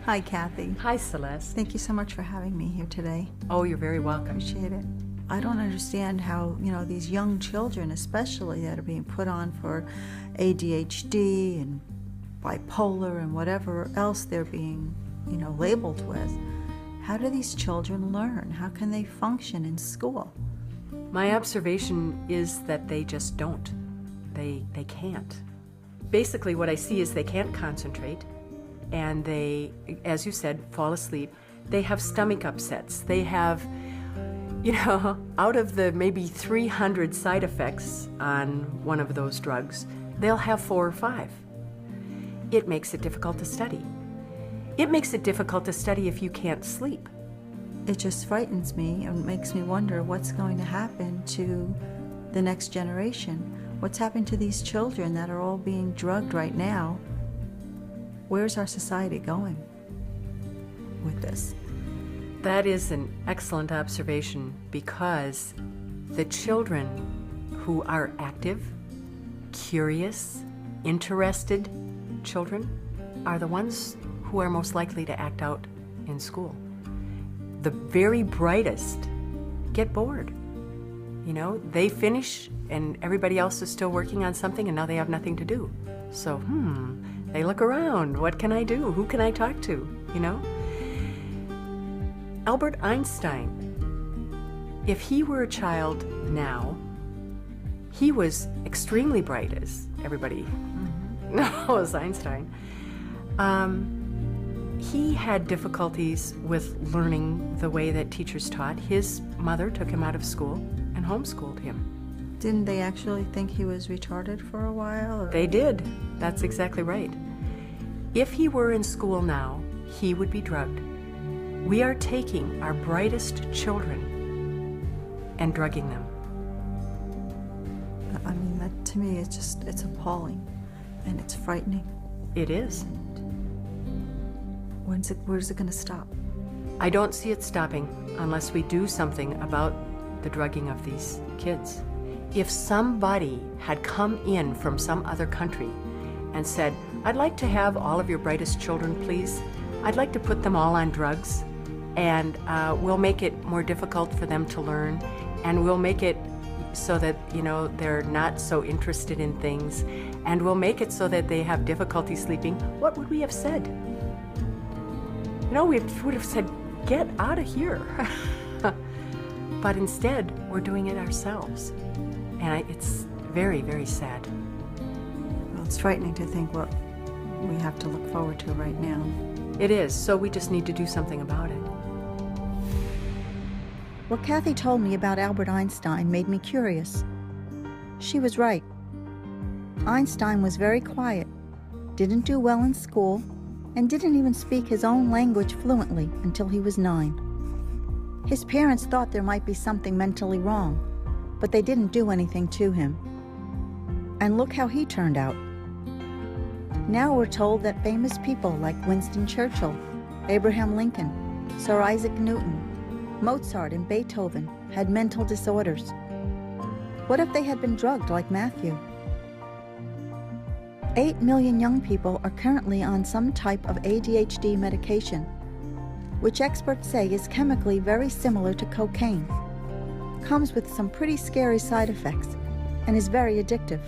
Hi, Kathy. Hi, Celeste. Thank you so much for having me here today. Oh, you're very welcome. Appreciate it. I don't understand how, these young children especially that are being put on for ADHD and bipolar and whatever else they're being, labeled with. How do these children learn? How can they function in school? My observation is that they just don't. They can't. Basically, what I see is they can't concentrate, and they, as you said, fall asleep. They have stomach upsets. They have, out of the maybe 300 side effects on one of those drugs, they'll have 4 or 5. It makes it difficult to study. It makes it difficult to study if you can't sleep. It just frightens me and makes me wonder what's going to happen to the next generation. What's happening to these children that are all being drugged right now? Where's our society going with this? That is an excellent observation, because the children who are active, curious, interested children are the ones who are most likely to act out in school. The very brightest get bored. They finish and everybody else is still working on something and now they have nothing to do. So, they look around. What can I do? Who can I talk to? Albert Einstein, if he were a child now, he was extremely bright, as everybody knows Einstein. He had difficulties with learning the way that teachers taught. His mother took him out of school and homeschooled him. Didn't they actually think he was retarded for a while? Or? They did. That's exactly right. If he were in school now, he would be drugged. We are taking our brightest children and drugging them. I mean, that to me, it's appalling and it's frightening. It is. Where's it going to stop? I don't see it stopping unless we do something about the drugging of these kids. If somebody had come in from some other country and said, I'd like to have all of your brightest children, please. I'd like to put them all on drugs, and we'll make it more difficult for them to learn, and we'll make it so that, they're not so interested in things, and we'll make it so that they have difficulty sleeping. What would we have said? We would have said, get out of here. But instead, we're doing it ourselves. And it's very, very sad. Well, it's frightening to think what we have to look forward to right now. It is, so we just need to do something about it. What Kathy told me about Albert Einstein made me curious. She was right. Einstein was very quiet, didn't do well in school, and didn't even speak his own language fluently until he was 9. His parents thought there might be something mentally wrong, but they didn't do anything to him. And look how he turned out. Now we're told that famous people like Winston Churchill, Abraham Lincoln, Sir Isaac Newton, Mozart, and Beethoven had mental disorders. What if they had been drugged like Matthew? 8 million young people are currently on some type of ADHD medication, which experts say is chemically very similar to cocaine, comes with some pretty scary side effects, and is very addictive.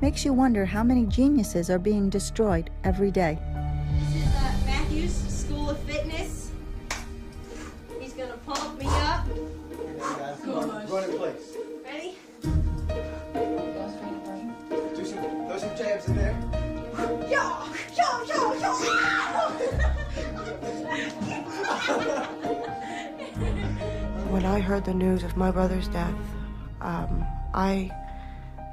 Makes you wonder how many geniuses are being destroyed every day. This is Matthew's School of Fitness. He's gonna pump me up. Run in place. Ready? Throw some jabs in there. Yo! When I heard the news of my brother's death, I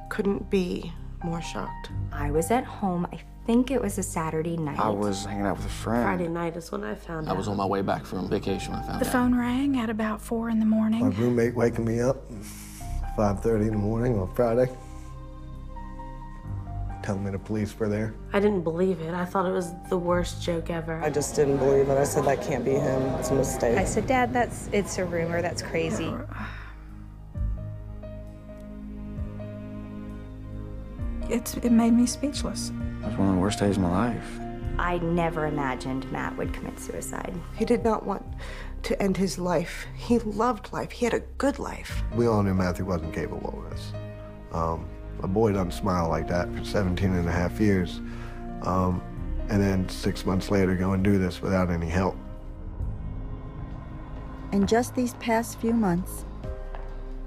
couldn't be more shocked. I was at home, I think it was a Saturday night. I was hanging out with a friend. Friday night is when I found out. I was on my way back from vacation when I found out. The phone rang at about 4 in the morning. My roommate waking me up at 5:30 in the morning on Friday, telling me the police were there. I didn't believe it. I thought it was the worst joke ever. I just didn't believe it. I said, that can't be him. It's a mistake. I said, Dad, it's a rumor. That's crazy. It made me speechless. It was one of the worst days of my life. I never imagined Matt would commit suicide. He did not want to end his life. He loved life. He had a good life. We all knew Matthew wasn't capable of this. A boy doesn't smile like that for 17 and a half years. And then 6 months later go and do this without any help. In just these past few months,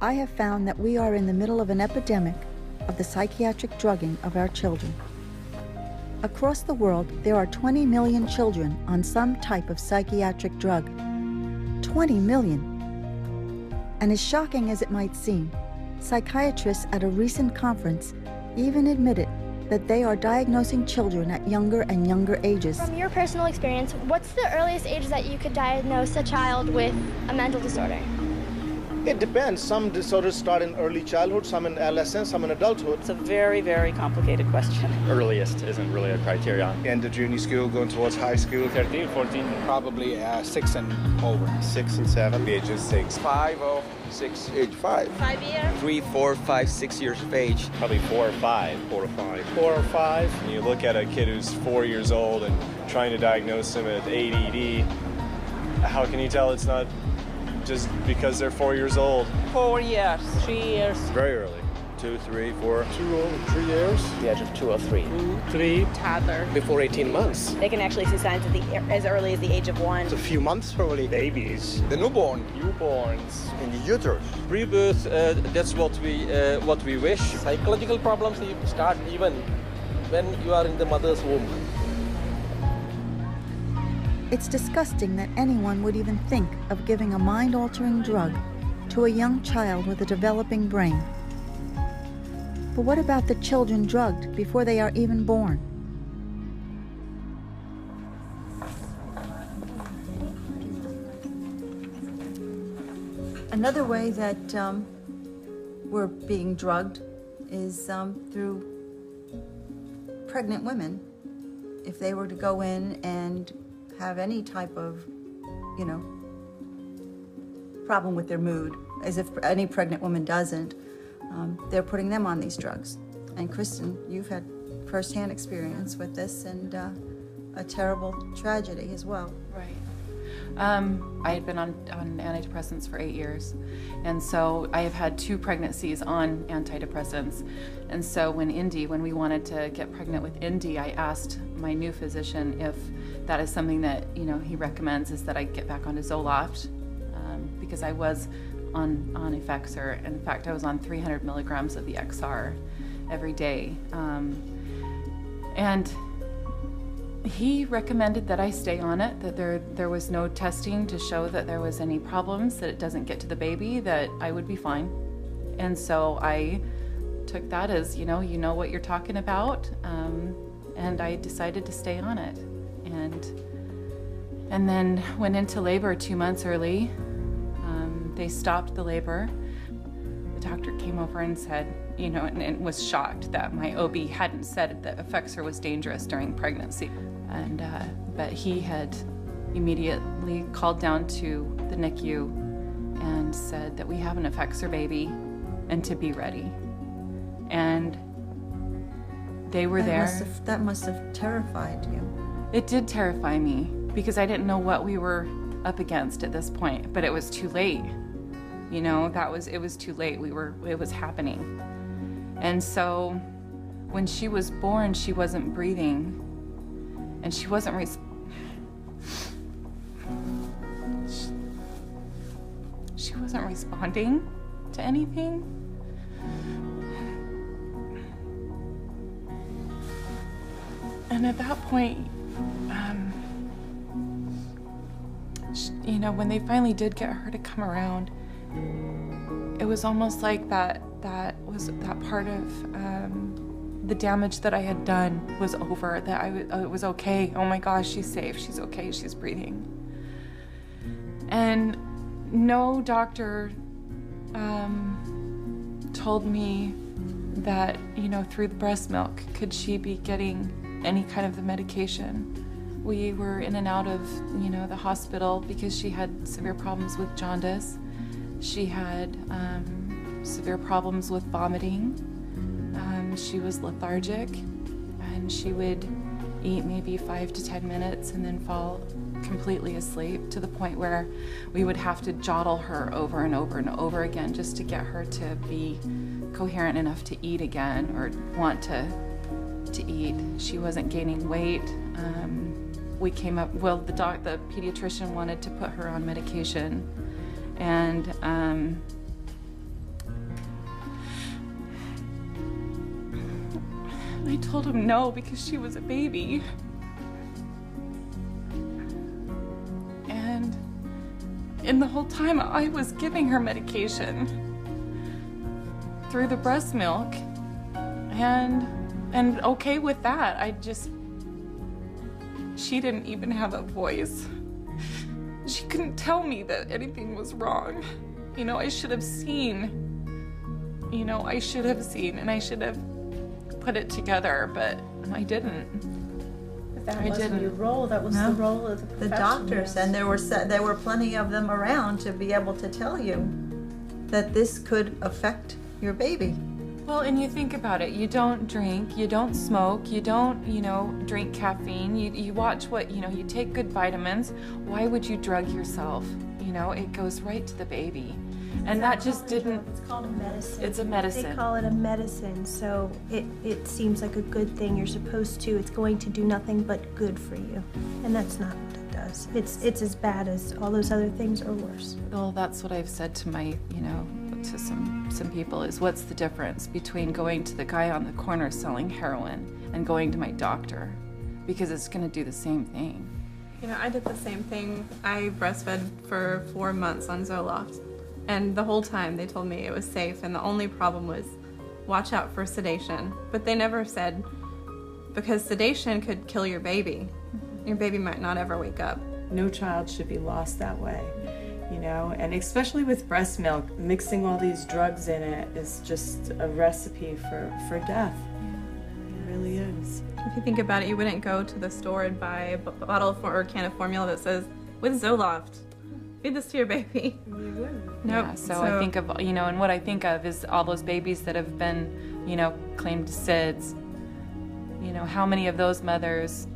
I have found that we are in the middle of an epidemic of the psychiatric drugging of our children. Across the world, there are 20 million children on some type of psychiatric drug. 20 million. And as shocking as it might seem, psychiatrists at a recent conference even admitted that they are diagnosing children at younger and younger ages. From your personal experience, what's the earliest age that you could diagnose a child with a mental disorder? It depends. Some disorders start in early childhood, some in adolescence, some in adulthood. It's a very, very complicated question. Earliest isn't really a criterion. End of junior school, going towards high school. 13, 14. Probably 6 and over. 6 and 7. The age is 6. 5 or 6. Age 5. 5 years? 3, 4, 5, 6 years of age. Probably 4 or 5. 4 or 5. 4 or 5. When you look at a kid who's 4 years old and trying to diagnose him with ADD, how can you tell it's not just because they're 4 years old? 4 years, 3 years. Very early. 2, 3, 4. 2 or 3 years. The age of 2 or 3. 2, 3. Toddler. Before 18 months. They can actually see signs at as early as the age of 1. It's a few months probably. Babies. The newborn. Newborns. In the uterus. Pre-birth, that's what we wish. Psychological problems start even when you are in the mother's womb. It's disgusting that anyone would even think of giving a mind-altering drug to a young child with a developing brain. But what about the children drugged before they are even born? Another way that we're being drugged is through pregnant women. If they were to go in and have any type of, problem with their mood, as if any pregnant woman doesn't, they're putting them on these drugs. And Kristen, you've had firsthand experience with this and a terrible tragedy as well. Right. I had been on antidepressants for 8 years, and so I have had 2 pregnancies on antidepressants. And so when we wanted to get pregnant with Indy, I asked my new physician if that is something that he recommends, is that I get back onto Zoloft, because I was on Effexor. In fact, I was on 300 milligrams of the XR every day, and he recommended that I stay on it, that there was no testing to show that there was any problems, that it doesn't get to the baby, that I would be fine. And so I took that as, you know what you're talking about, and I decided to stay on it. And then went into labor 2 months early. They stopped the labor. The doctor came over and said, and was shocked that my OB hadn't said that Effexor was dangerous during pregnancy. And but he had immediately called down to the NICU and said that we have an Effexor baby and to be ready. And they were there. That must have terrified you. It did terrify me because I didn't know what we were up against at this point, but it was too late. It was too late. It was happening. And so when she was born, she wasn't breathing, and she wasn't she wasn't responding to anything. And at that point, when they finally did get her to come around, it was almost like that part of the damage that I had done was over, that it was okay. Oh my gosh, she's safe, she's okay, she's breathing. And no doctor told me that, through the breast milk, could she be getting any kind of the medication. We were in and out of, the hospital because she had severe problems with jaundice. She had severe problems with vomiting. She was lethargic, and she would eat maybe 5 to 10 minutes and then fall completely asleep, to the point where we would have to jottle her over and over and over again just to get her to be coherent enough to eat again or want to eat. She wasn't gaining weight. We came up, well, the pediatrician wanted to put her on medication, and I told him no because she was a baby. And in the whole time I was giving her medication through the breast milk, and okay with that. She didn't even have a voice. She couldn't tell me that anything was wrong. You know, I should have seen, and I should have put it together, but I didn't. But that wasn't your role. That was the role of the doctors, and there were plenty of them around to be able to tell you that this could affect your baby. Well, and you think about it, you don't drink, you don't smoke, you don't, drink caffeine, you watch what, you take good vitamins. Why would you drug yourself? It goes right to the baby. And that just didn't... It's called a medicine. It's a medicine. They call it a medicine, so it seems like a good thing. You're supposed to. It's going to do nothing but good for you. And that's not what it does. It's as bad as all those other things or worse. Well, that's what I've said to my, to some people, is what's the difference between going to the guy on the corner selling heroin and going to my doctor? Because it's going to do the same thing. I did the same thing. I breastfed for 4 months on Zoloft. And the whole time they told me it was safe, and the only problem was watch out for sedation. But they never said, because sedation could kill your baby. Your baby might not ever wake up. No child should be lost that way, and especially with breast milk, mixing all these drugs in it is just a recipe for death. It really is. If you think about it, you wouldn't go to the store and buy a bottle or a can of formula that says, with Zoloft. Feed this to your baby. You wouldn't. Nope. Yeah, so I think of, and what I think of is all those babies that have been, claimed SIDS. How many of those mothers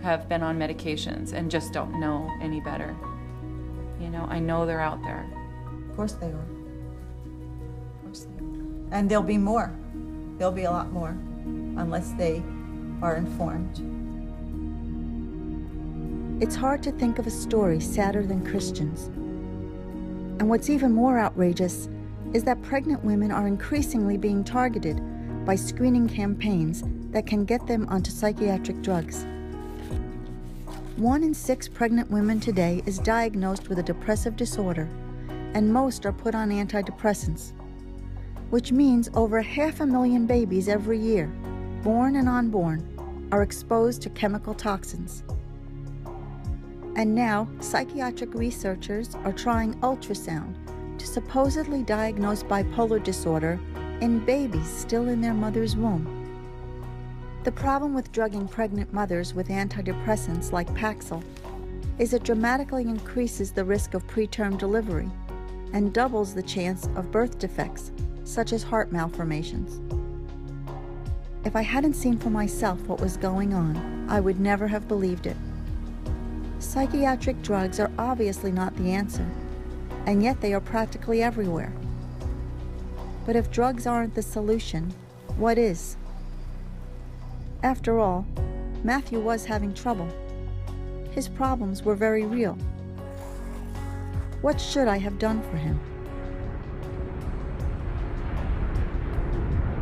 have been on medications and just don't know any better? I know they're out there. Of course they are. Of course they are. And there'll be more. There'll be a lot more, unless they are informed. It's hard to think of a story sadder than Christians. And what's even more outrageous is that pregnant women are increasingly being targeted by screening campaigns that can get them onto psychiatric drugs. 1 in 6 pregnant women today is diagnosed with a depressive disorder, and most are put on antidepressants, which means over 500,000 babies every year, born and unborn, are exposed to chemical toxins. And now, psychiatric researchers are trying ultrasound to supposedly diagnose bipolar disorder in babies still in their mother's womb. The problem with drugging pregnant mothers with antidepressants like Paxil is it dramatically increases the risk of preterm delivery and doubles the chance of birth defects, such as heart malformations. If I hadn't seen for myself what was going on, I would never have believed it. Psychiatric drugs are obviously not the answer, and yet they are practically everywhere. But if drugs aren't the solution, what is? After all, Matthew was having trouble. His problems were very real. What should I have done for him?